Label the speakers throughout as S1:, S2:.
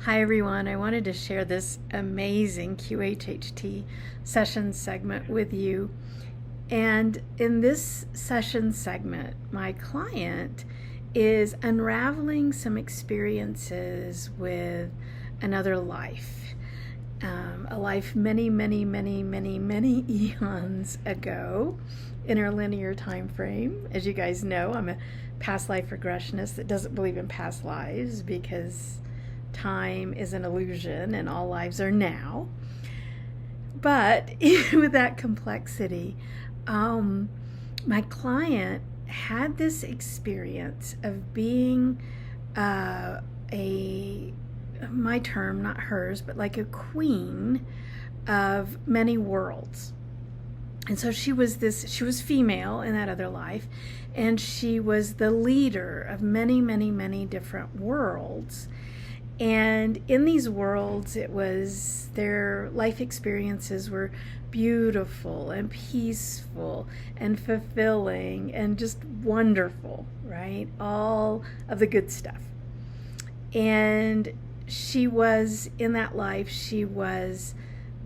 S1: Hi everyone, I wanted to share this amazing QHHT session segment with you. And in this session segment, my client is unraveling some experiences with another life. A life many eons ago in our linear time frame. As you guys know, I'm a past life regressionist that doesn't believe in past lives because time is an illusion and all lives are now. But with that complexity, my client had this experience of being my term, not hers, but like a queen of many worlds. And so she was female in that other life, and she was the leader of many different worlds. And in these worlds, their life experiences were beautiful and peaceful and fulfilling and just wonderful, right? All of the good stuff. And she was, in that life, she was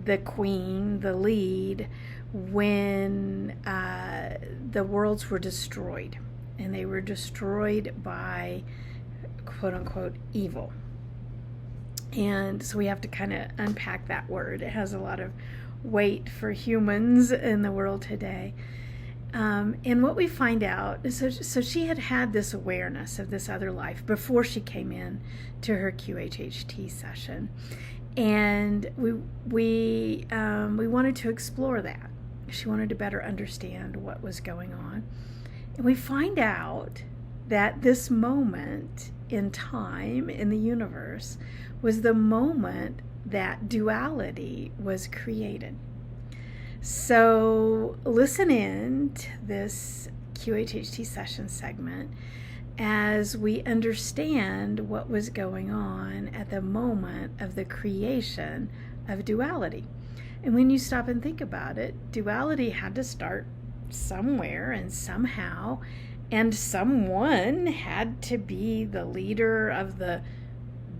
S1: the queen, the lead, when the worlds were destroyed. And they were destroyed by, quote unquote, evil. And so we have to kind of unpack that word. It has a lot of weight for humans in the world today. And what we find out is, so she had this awareness of this other life before she came in to her QHHT session. And we wanted to explore that. She wanted to better understand what was going on. And we find out that this moment in time in the universe was the moment that duality was created. So listen in to this QHHT session segment as we understand what was going on at the moment of the creation of duality. And when you stop and think about it, duality had to start somewhere and somehow, and someone had to be the leader of the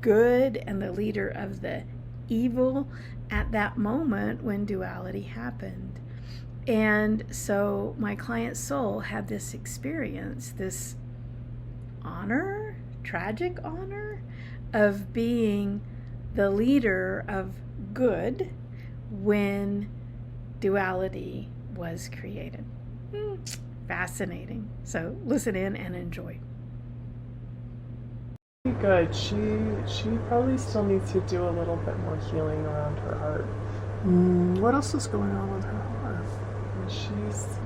S1: good and the leader of the evil at that moment when duality happened. And so my client's soul had this experience, this honor, tragic honor, of being the leader of good when duality was created. Fascinating. So listen in and enjoy.
S2: Good. She probably still needs to do a little bit more healing around her heart.
S3: What else is going on with her heart?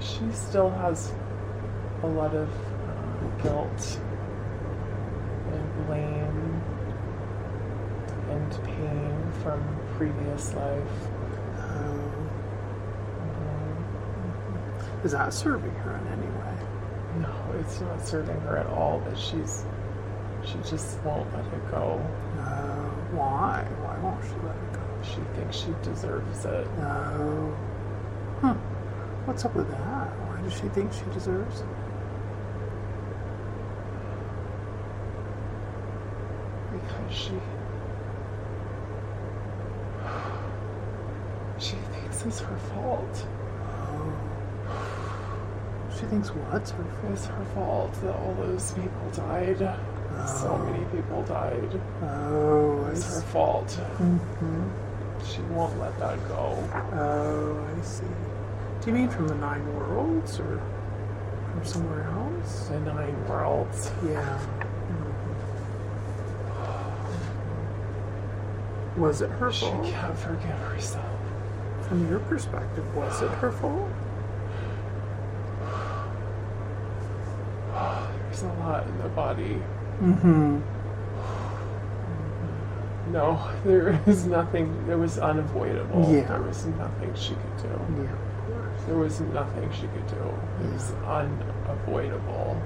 S2: She still has a lot of guilt and blame and pain from previous life.
S3: Is that serving her in any way?
S2: No, it's not serving her at all, but she just won't let it go.
S3: Why? Why won't she let it go?
S2: She thinks she deserves it.
S3: What's up with that? Why does she think she deserves it?
S2: Because she thinks it's her fault.
S3: She thinks what's her fault?
S2: It's her fault that all those people died. So many people died. It's her fault. She won't let that go.
S3: Oh, I see. Do you mean from the 9 worlds or from somewhere else?
S2: The 9 worlds.
S3: Yeah. Was it her fault?
S2: She can't forgive herself.
S3: From your perspective, was it her fault?
S2: There's a lot in the body. No, there is nothing. It was unavoidable.
S3: Yeah.
S2: There was nothing she could do.
S3: Yeah, of course.
S2: There was nothing she could do. It was unavoidable.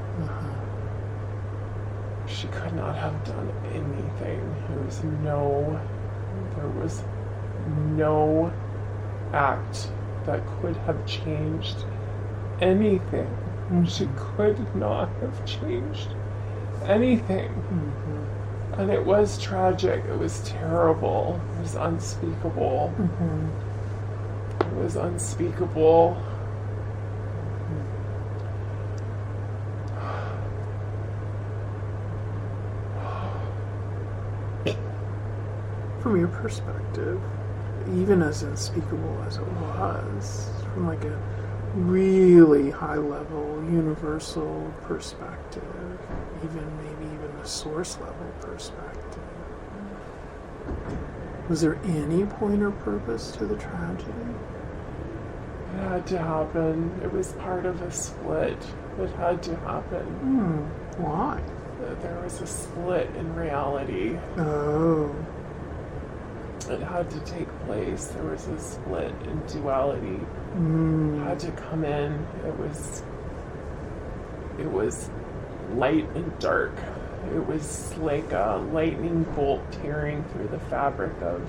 S2: She could not have done anything. There was no act that could have changed anything. She could not have changed anything. And it was tragic. It was terrible. It was unspeakable. It was unspeakable.
S3: From your perspective, even as unspeakable as it was, from like a really high level, universal perspective, maybe even a source level perspective, was there any point or purpose to the tragedy?
S2: It had to happen. It was part of a split. It had to happen.
S3: Why?
S2: There was a split in reality.
S3: Oh.
S2: It had to take place. There was a split in duality. It had to come in. It was light and dark. It was like a lightning bolt tearing through the fabric of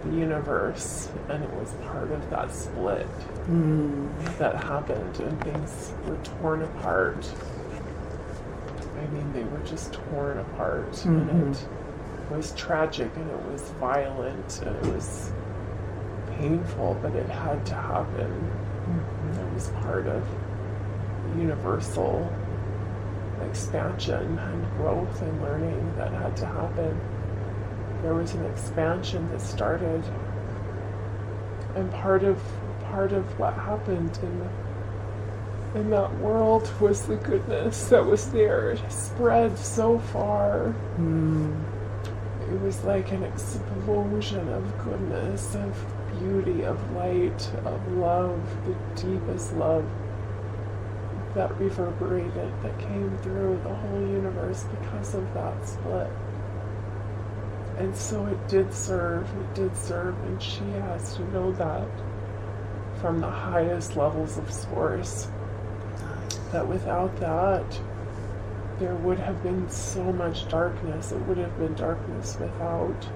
S2: the universe, and it was part of that split that happened, and things were torn apart. I mean, they were just torn apart, and it was tragic, and it was violent, and it was painful, but it had to happen. It was part of universal expansion and growth and learning that had to happen. There was an expansion that started, and part of what happened in that world was the goodness that was there. It spread so far. It was like an explosion of goodness, of beauty, of light, of love, the deepest love that reverberated, that came through the whole universe because of that split. And so it did serve, and she has to know that from the highest levels of source, that without that, there would have been so much darkness. It would have been darkness without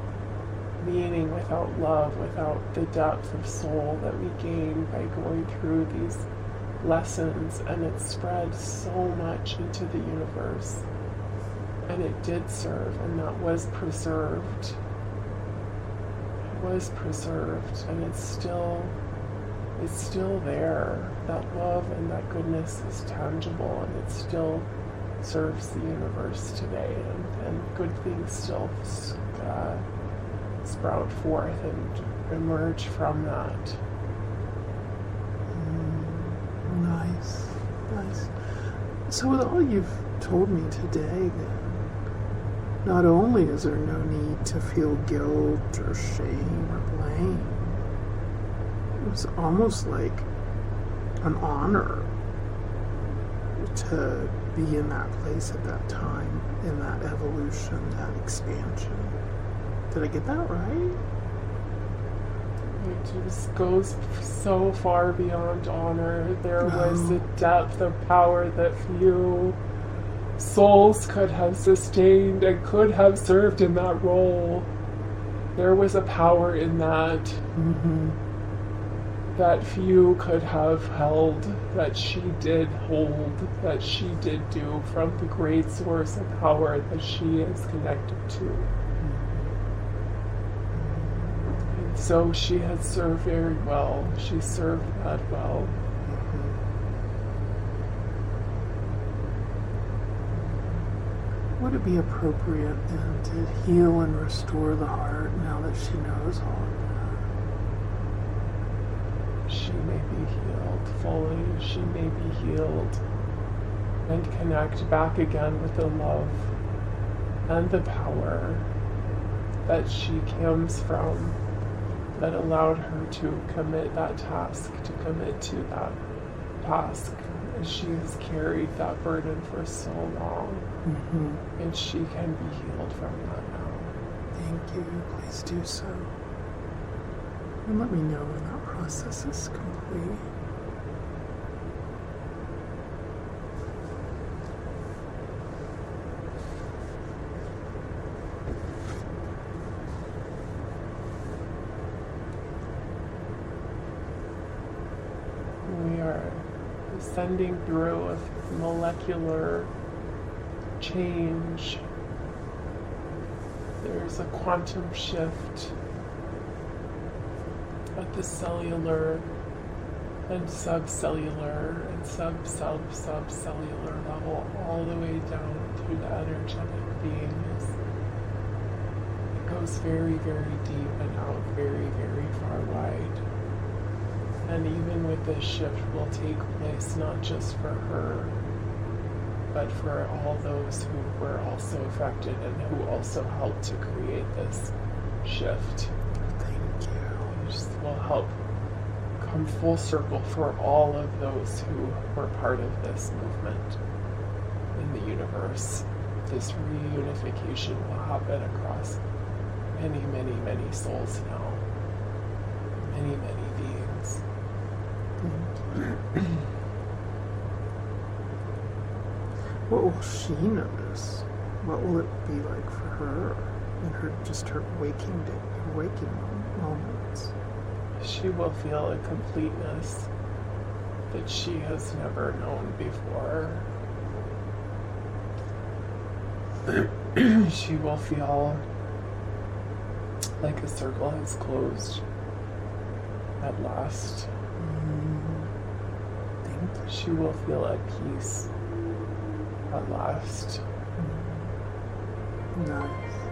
S2: meaning, without love, without the depth of soul that we gain by going through these lessons, and it spread so much into the universe. And it did serve, and that was preserved. It was preserved, and it's still there. That love and that goodness is tangible, and it still serves the universe today, and good things still sprout forth and emerge from that.
S3: Nice. So with all you've told me today, then, not only is there no need to feel guilt or shame or blame, it was almost like an honor to be in that place at that time, in that evolution, that expansion. Did I get that right?
S2: It just goes so far beyond honor. There was a depth of power that few souls could have sustained and could have served in that role. There was a power in that that few could have held, that she did hold, that she did do from the great source of power that she is connected to. And so she had served very well. She served that well.
S3: Would it be appropriate then to heal and restore the heart now that she knows all of that?
S2: She may be healed fully. She may be healed and connect back again with the love and the power that she comes from, that allowed her to commit that task, to commit to that task. She has carried that burden for so long, and she can be healed from that now.
S3: Thank you. Please do so. And let me know when that process is complete.
S2: We are ascending through a molecular change There's a quantum shift at the cellular and subcellular and subcellular level, all the way down through the energetic beings. It goes very, very deep and out very, very far wide. And even with this shift will take place not just for her, but for all those who were also affected and who also helped to create this shift.
S3: Thank you.
S2: This will help come full circle for all of those who were part of this movement in the universe. This reunification will happen across many, many, many souls now. Many, many beings.
S3: What will she notice? What will it be like for her in her waking moments?
S2: She will feel a completeness that she has never known before. She will feel like a circle has closed at last. She will feel at peace at last.
S3: Nice.